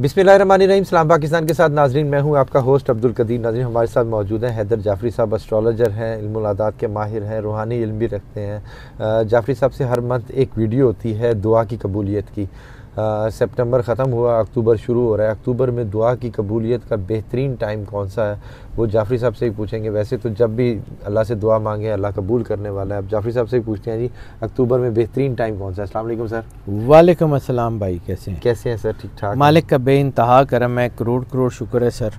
बिस्मिल्लाहिर्रहमानिर्रहीम। सलाम पाकिस्तान के साथ नाजरीन, मैं हूं आपका होस्ट अब्दुल कदीर। नाजरीन, हमारे साथ मौजूद हैं हैदर जाफरी साहब। एस्ट्रोलॉजर हैं, इल्मुल आदात के माहिर हैं, रूहानी इल्म भी रखते हैं। जाफरी साहब से हर मंथ एक वीडियो होती है दुआ की कबूलियत की। सितंबर ख़त्म हुआ, अक्टूबर शुरू हो रहा है। अक्टूबर में दुआ की कबूलियत का बेहतरीन टाइम कौन सा है, वो जाफरी साहब से ही पूछेंगे। वैसे तो जब भी अल्लाह से दुआ मांगे अल्लाह कबूल करने वाला है। अब जाफरी साहब से ही पूछते हैं जी, अक्टूबर में बेहतरीन टाइम कौन सा है। अस्सलाम वालेकुम सर। वालेकुम अस्सलाम भाई, कैसे हैं सर? ठीक ठाक। मालिक का बेइंतहा करम है, करोड़ करोड़ शुक्र है सर।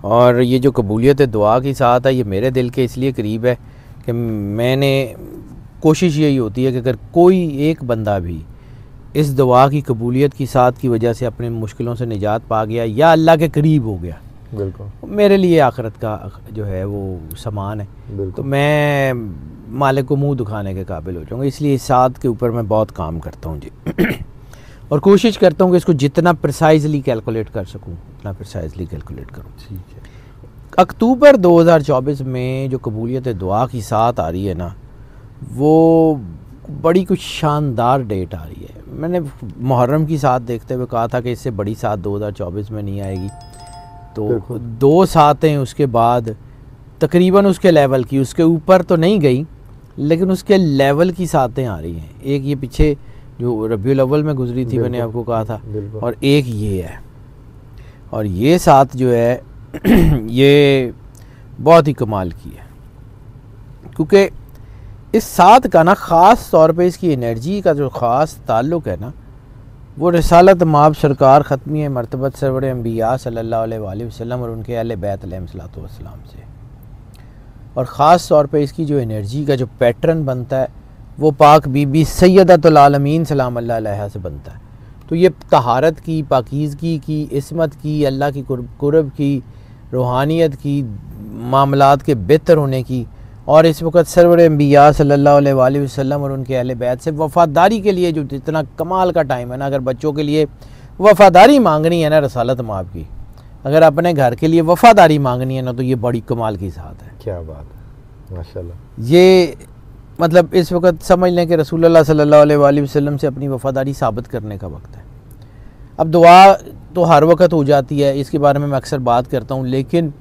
और ये जो कबूलियत दुआ की साथ है, ये मेरे दिल के इसलिए करीब है कि मैंने कोशिश यही होती है कि अगर कोई एक बंदा भी इस दुआ की कबूलियत की साथ की वजह से अपनी मुश्किलों से निजात पा गया या अल्लाह के करीब हो गया, बिल्कुल मेरे लिए आखिरत का जो है वो समान है। तो मैं मालिक को मुंह दिखाने के काबिल हो जाऊँगा। इसलिए इस साथ के ऊपर मैं बहुत काम करता हूँ जी और कोशिश करता हूँ कि इसको जितना प्रिसाइजली कैलकुलेट कर सकूँ उतना प्रिसाइजली कैलकुलेट करूँ। ठीक है। अक्टूबर 2024 में जो कबूलियत दुआ की साथ आ रही है ना, वो बड़ी कुछ शानदार डेट आ रही है। मैंने मुहर्रम की साथ देखते हुए कहा था कि इससे बड़ी साथ 2024 में नहीं आएगी। तो दो सातें उसके बाद तकरीबन उसके लेवल की, उसके ऊपर तो नहीं गई लेकिन उसके लेवल की सातें आ रही हैं। एक ये पीछे जो रबीउल अव्वल में गुजरी थी, मैंने आपको कहा था, और एक ये है। और ये साथ जो है ये बहुत ही कमाल की है, क्योंकि इस साथ का ना ख़ास तौर पे इसकी एनर्जी का जो ख़ास ताल्लुक़ है ना, वो रिसालत माब सरकार ख़त्मी मरतबत सरवर अंबिया सल्लल्लाहु अलैहि वसल्लम और उनके अहले बैत अलैहिस्सलातु वस्सलाम से। और ख़ास तौर पे इसकी जो एनर्जी का जो पैटर्न बनता है वो पाक बीबी सैयदतुल आलमीन सलाम अल्लाह अलैहा से बनता है। तो ये तहारत की, पाकीज़गी की, इस्मत की, अल्लाह की कुर्ब की, रूहानियत की, मामलात के बेहतर होने की, और इस वक्त सरवर अंबिया सल्लल्लाहु अलैहि वसल्लम और उनके अहले बैत से वफ़ादारी के लिए जो जितना कमाल का टाइम है ना। अगर बच्चों के लिए वफ़ादारी मांगनी है ना रसालत माब की, अगर अपने घर के लिए वफ़ादारी मांगनी है ना, तो ये बड़ी कमाल की साथ है। क्या बात है, माशाल्लाह। ये मतलब इस वक्त समझ लें कि रसूलुल्लाह सल्लल्लाहु अलैहि वसल्लम से अपनी वफ़ादारी साबित करने का वक्त है। अब दुआ तो हर वक्त हो जाती है, इसके बारे में मैं अक्सर बात करता हूँ, लेकिन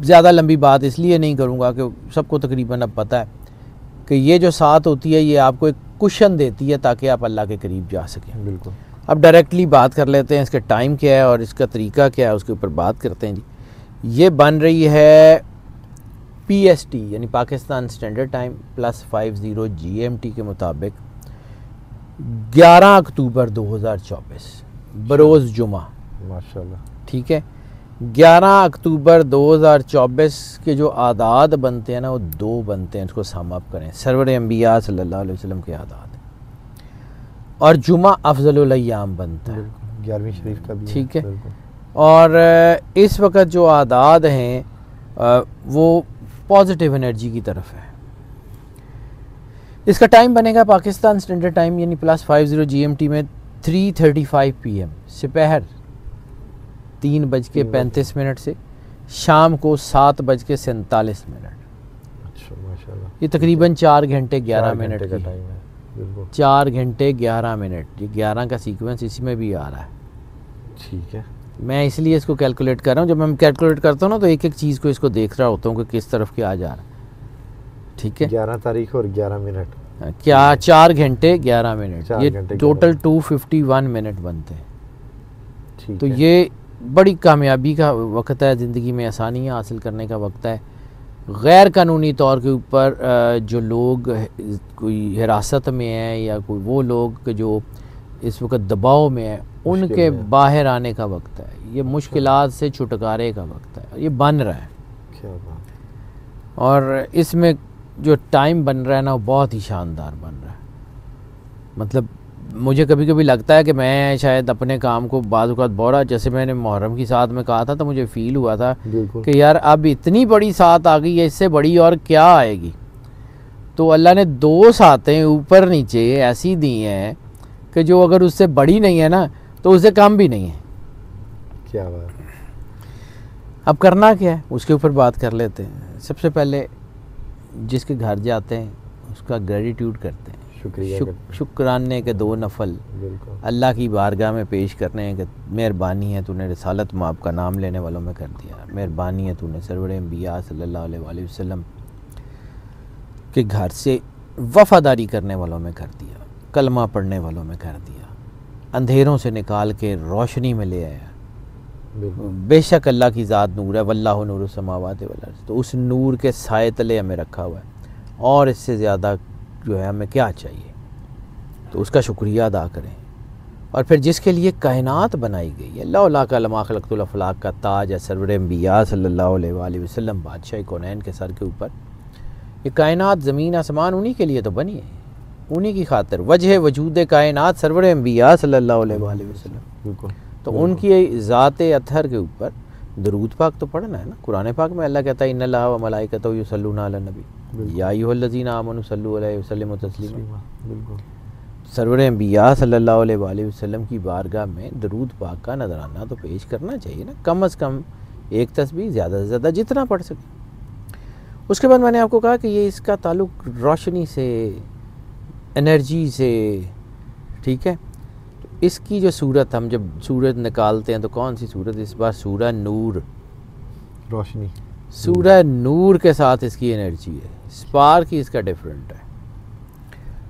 ज़्यादा लंबी बात इसलिए नहीं करूँगा कि सबको तकरीबन अब पता है कि ये जो साथ होती है ये आपको एक कुशन देती है ताकि आप अल्लाह के करीब जा सकें। बिल्कुल। अब डायरेक्टली बात कर लेते हैं, इसका टाइम क्या है और इसका तरीका क्या है, उसके ऊपर बात करते हैं जी। ये बन रही है PST यानी पाकिस्तान स्टैंडर्ड टाइम +50 GMT के मुताबिक 11 अक्टूबर 2024 बरोज़ जुमा। माशाल्लाह। ठीक है। 11 अक्टूबर 2024 के जो आदाद बनते हैं ना, वो दो बनते हैं। इसको सम अप करें, सरवर अंबिया सल्लल्लाहु अलैहि वसल्लम के आदाद, और जुमा अफजलुल अय्याम बनता है, 11वीं शरीफ का भी। ठीक है। और इस वक्त जो आदाद हैं वो पॉजिटिव एनर्जी की तरफ है। इसका टाइम बनेगा पाकिस्तान स्टैंडर्ड टाइम यानी +50 GMT में 3:35 PM दोपहर 3:35 से शाम को 7:47। अच्छा, माशाल्लाह। ये तकरीबन 4 घंटे 11 मिनट का टाइम है। 4 घंटे 11 मिनट। ये 11 का सीक्वेंस इसमें भी आ रहा है। ठीक है। मैं इसलिए इसको कैलकुलेट कर रहा हूँ। जब मैं कैलकुलेट करता हूँ ना, तो एक एक चीज़ को इसको देख रहा होता हूँ कि किस तरफ क्या आ जा रहा है। ठीक है। 11 तारीख और 11 मिनट क्या 4 घंटे 11 मिनट, ये टोटल 251 मिनट बनते हैं। तो ये बड़ी कामयाबी का वक्त है, ज़िंदगी में आसानियाँ हासिल करने का वक्त है। गैर कानूनी तौर के ऊपर जो लोग कोई हिरासत में हैं या कोई वो लोग जो इस वक्त दबाव में है, उनके बाहर आने का वक्त है। ये मुश्किलात से छुटकारे का वक्त है। ये बन रहा है। क्या बात। और इसमें जो टाइम बन रहा है ना, वो बहुत ही शानदार बन रहा है। मतलब मुझे कभी कभी लगता है कि मैं शायद अपने काम को बाद वक़्त बोरा, जैसे मैंने मुहर्रम की साथ में कहा था, तो मुझे फ़ील हुआ था कि यार अब इतनी बड़ी साथ आ गई है, इससे बड़ी और क्या आएगी। तो अल्लाह ने 2 सातें ऊपर नीचे ऐसी दी हैं कि जो अगर उससे बड़ी नहीं है ना, तो उससे कम भी नहीं है। क्या बात। अब करना क्या है उसके ऊपर बात कर लेते हैं। सबसे पहले जिसके घर जाते हैं उसका ग्रेटिट्यूड करते हैं, शुक्रिया शुक्राने के 2 नफल बिल्कुल अल्लाह की बारगाह में पेश करने हैं कि मेहरबानी है तूने रिसालत में आपका नाम लेने वालों में कर दिया, मेहरबानी है तूने सरवर अंबिया सल्लल्लाहु अलैहि वसल्लम के घर से वफ़ादारी करने वालों में कर दिया, कलमा पढ़ने वालों में कर दिया, अंधेरों से निकाल के रोशनी में ले आया। बेशक अल्लाह की ज़ात नूर है, वल्लाहु नूरु समावाति वल अर्ज़, तो उस नूर के साए तले हमें रखा हुआ है और इससे ज़्यादा जो है हमें क्या चाहिए, तो उसका शुक्रिया अदा करें। और फिर जिसके लिए कायनात बनाई गई है, लौला का लमा खलक़तुल अफ़लाक का ताज है सरवर अंबिया सल्लल्लाहु अलैहि वसल्लम बादशाह कौनैन के सर के ऊपर, ये कायनात ज़मीन आसमान उन्हीं के लिए तो बनी है, उन्हीं की खातिर वजह वजूद कायनात सरवर अंबिया सल्लल्लाहु अलैहि वसल्लम, बिल्कुल। तो उनकी ज़ात अतहर के ऊपर दरूद पाक तो पढ़ना है ना। कुरान पाक में अल्लाह कहता है इन्नल्लाह व मलाइकतहु युसल्लूना अलन नबी या अय्युहल्लज़ीना आमनू सल्लू अलैहि वसल्लिमू तस्लीमा। बिल्कुल सरवर अंबिया सल्लल्लाहु अलैहि वसल्लम की बारगाह में दरूद पाक का नजराना तो पेश करना चाहिए ना, कम अज़ कम एक तस्बीह, ज़्यादा से ज़्यादा जितना पढ़ सके। उसके बाद मैंने आपको कहा कि ये इसका ताल्लुक़ रोशनी से, एनर्जी से, ठीक है। तो इसकी जो सूरत, हम जब सूरत निकालते हैं तो कौन सी सूरत, इस बार सूरह नूर, रोशनी, सूरह नूर के साथ इसकी एनर्जी है, स्पार्क ही इसका डिफरेंट है।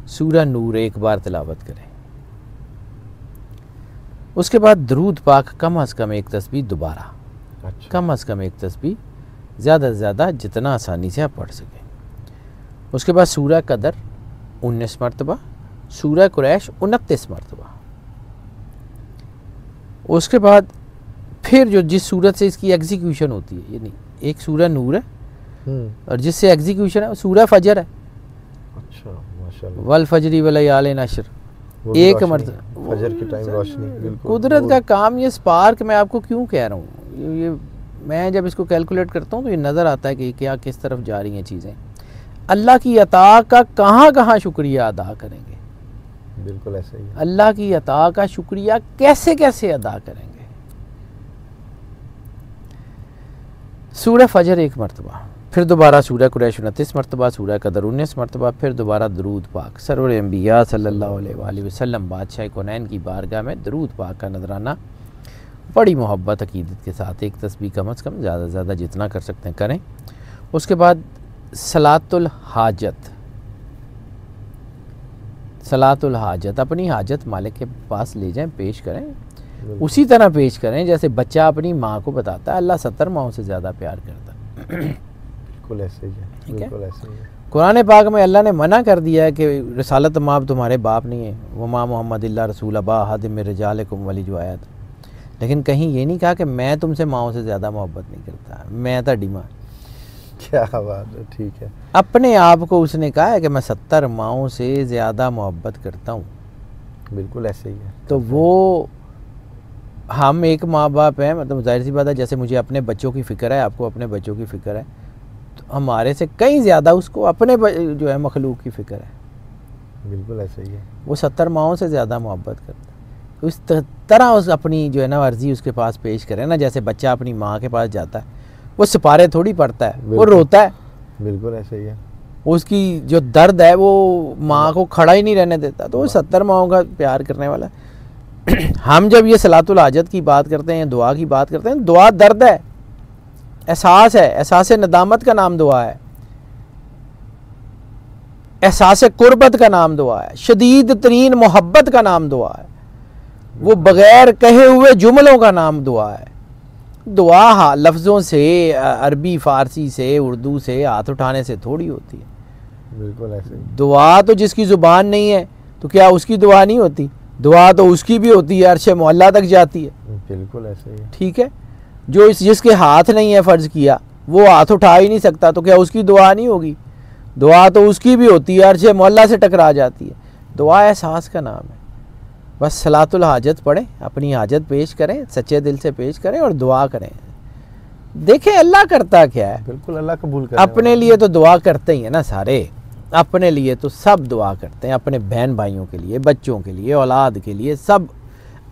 सूरह नूर एक बार तिलावत करें, उसके बाद दरूद पाक कम अज़ कम एक तस्बीह दोबारा, अच्छा। कम अज़ कम एक तस्बीह, ज़्यादा से ज़्यादा जितना आसानी से आप पढ़ सकें। उसके बाद सूरह कदर 19 मरतबा, सूरह कुरैश 29 मरतबा। उसके बाद फिर जो जिस सूरत से इसकी एग्जीक्यूशन होती है, यानी एक सूरह नूर है और जिससे एग्जीक्यूशन है सूरह फजर है, अच्छा माशाल्लाह, वल फजरी वल लयालिन अश्र, एक मरतबा फजर के टाइम रोशनी। बिल्कुल कुदरत का काम, ये स्पार्क मैं आपको क्यों कह रहा हूँ, ये मैं जब इसको कैलकुलेट करता हूँ तो ये नज़र आता है कि क्या किस तरफ जा रही हैं चीज़ें। अल्लाह की अता का कहाँ कहाँ शुक्रिया अदा करेंगे, बिल्कुल ऐसे ही है। अल्लाह की अता का शुक्रिया कैसे कैसे अदा करेंगे। सूरह फजर 1 मरतबा, फिर दोबारा सूरह कुरैश 29 मरतबा, सूरह कदर 19 मरतबा, फिर दोबारा दरूद पाक सरवर अंबिया सल्लल्लाहु अलैहि वसल्लम बादशाह कौनैन की बारगाह में दरूद पाक का नजराना बड़ी मोहब्बत अकीदत के साथ, एक तस्बीह कम अज़ कम, ज़्यादा से ज़्यादा जितना कर सकते हैं करें। उसके बाद सलातुल हाजत, सलातुल हाजत, अपनी हाजत मालिक के पास ले जाएं, पेश करें, उसी तरह पेश करें जैसे बच्चा अपनी माँ को बताता है। अल्लाह 70 माओं से ज़्यादा प्यार करता है। बिल्कुल ऐसे ही है, बिल्कुल ऐसे ही है। कुरान पाक में अल्लाह ने मना कर दिया है कि रिसालत माँ तुम्हारे बाप नहीं है, वो माँ मोहम्मद इल्ला रसूल अबा हादिम रिजालकुम वली जो आयत, लेकिन कहीं ये नहीं कहा कि मैं तुमसे माओं से ज़्यादा मोहब्बत नहीं करता, मैं ताड़ी माँ। क्या बात है, ठीक है। अपने आप को उसने कहा है कि मैं 70 माओं से ज़्यादा मोहब्बत करता हूँ। बिल्कुल ऐसे ही है। तो वो हम एक माँ बाप हैं, मतलब जाहिर सी बात है, जैसे मुझे अपने बच्चों की फ़िक्र है, आपको अपने बच्चों की फ़िक्र है, तो हमारे से कहीं ज़्यादा उसको अपने जो है मखलूक की फ़िक्र है। बिल्कुल ऐसे ही है। वो 70 माओं से ज़्यादा मोहब्बत करता है। उस तरह उस अपनी जो है ना अर्जी उसके पास पेश करें ना, जैसे बच्चा अपनी माँ के पास जाता है, वो सिपारे थोड़ी पढ़ता है, वो रोता है। बिल्कुल ऐसे ही है। उसकी जो दर्द है वो माँ को खड़ा ही नहीं रहने देता, तो वो 70 माओं का प्यार करने वाला है। हम जब ये सलातुल हाजत की बात करते हैं, दुआ की बात करते हैं, दुआ दर्द है, एहसास है, एहसास नदामत का नाम दुआ है, एहसास कुर्बत का नाम दुआ है, शदीद तरीन मोहब्बत का नाम दुआ है, वो बग़ैर कहे हुए जुमलों का नाम दुआ है। दुआ लफ्ज़ों से, अरबी फ़ारसी से, उर्दू से, हाथ उठाने से थोड़ी होती है। बिल्कुल ऐसे ही। दुआ तो जिसकी ज़ुबान नहीं है तो क्या उसकी दुआ नहीं होती? दुआ तो उसकी भी होती है, अर्श मौला तक जाती है। बिल्कुल ऐसे ही। ठीक है, जो जिसके हाथ नहीं है फ़र्ज़ किया, वो हाथ उठा ही नहीं सकता, तो क्या उसकी दुआ नहीं होगी? दुआ तो उसकी भी होती है, अर्श मौला से टकरा जाती है। दुआ एहसास का नाम है। बस सलातुल हाजत पढ़ें, अपनी हाजत पेश करें, सच्चे दिल से पेश करें और दुआ करें। देखें अल्लाह करता क्या है। बिल्कुल अल्लाह कबूल करे। अपने लिए तो दुआ करते ही है ना सारे, अपने लिए तो सब दुआ करते हैं, अपने बहन भाइयों के लिए, बच्चों के लिए, औलाद के लिए, सब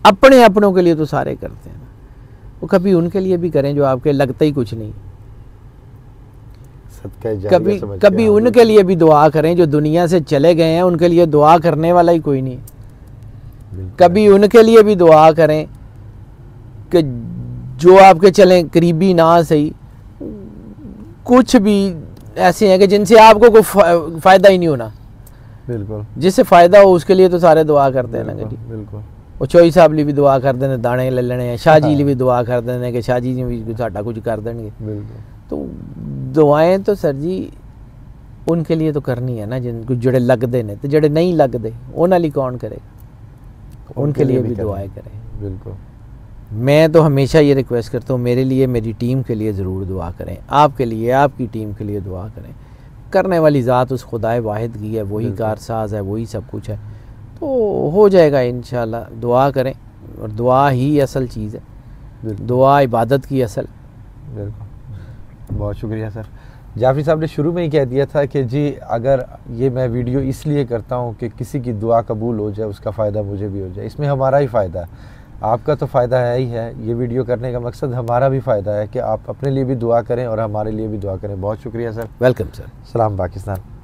अपने अपनों के लिए तो सारे करते हैं ना। वो कभी उनके लिए भी करें जो आपके लगते ही कुछ नहीं। सदका जारिया कभी समझ के कभी हम उनके लिए भी दुआ करें जो दुनिया से चले गए हैं, उनके लिए दुआ करने वाला ही कोई नहीं। बिल्कुल। कभी उनके लिए भी दुआ करें कि जो आपके चलें करीबी ना सही, कुछ भी ऐसे हैं कि जिनसे आपको कोई फ़ायदा ही नहीं होना, बिल्कुल जिससे फ़ायदा हो उसके लिए तो सारे दुआ करते हैं ना। बिल्कुल, कि बिल्कुल वो चोई साहब लिए भी दुआ कर देने, दाने ले लेने हैं, शाह जी लिए भी दुआ कर देने कि शाह जी ने भी साडा कुछ कर देंगे। बिल्कुल तो दुआएं तो सर जी उनके लिए तो करनी है ना जिनको जड़े लगते ने, तो जड़े नहीं लगते उन्होंने लिए कौन करेगा, उनके लिए भी दुआएं करें। बिल्कुल। मैं तो हमेशा ये रिक्वेस्ट करता हूँ, मेरे लिए, मेरी टीम के लिए ज़रूर दुआ करें, आपके लिए, आपकी टीम के लिए दुआ करें। करने वाली ज़ात उस खुदाए वाहिद की है, वही कारसाज है, वही सब कुछ है, तो हो जाएगा इंशाल्लाह। दुआ करें, और दुआ ही असल चीज़ है, दुआ इबादत की असल। बिल्कुल, बहुत शुक्रिया सर। जाफरी साहब ने शुरू में ही कह दिया था कि जी अगर ये मैं वीडियो इसलिए करता हूँ कि किसी की दुआ कबूल हो जाए, उसका फ़ायदा मुझे भी हो जाए। इसमें हमारा ही फ़ायदा है, आपका तो फ़ायदा है ही है। ये वीडियो करने का मकसद हमारा भी फ़ायदा है कि आप अपने लिए भी दुआ करें और हमारे लिए भी दुआ करें। बहुत शुक्रिया सर। Welcome sir. सलाम पाकिस्तान।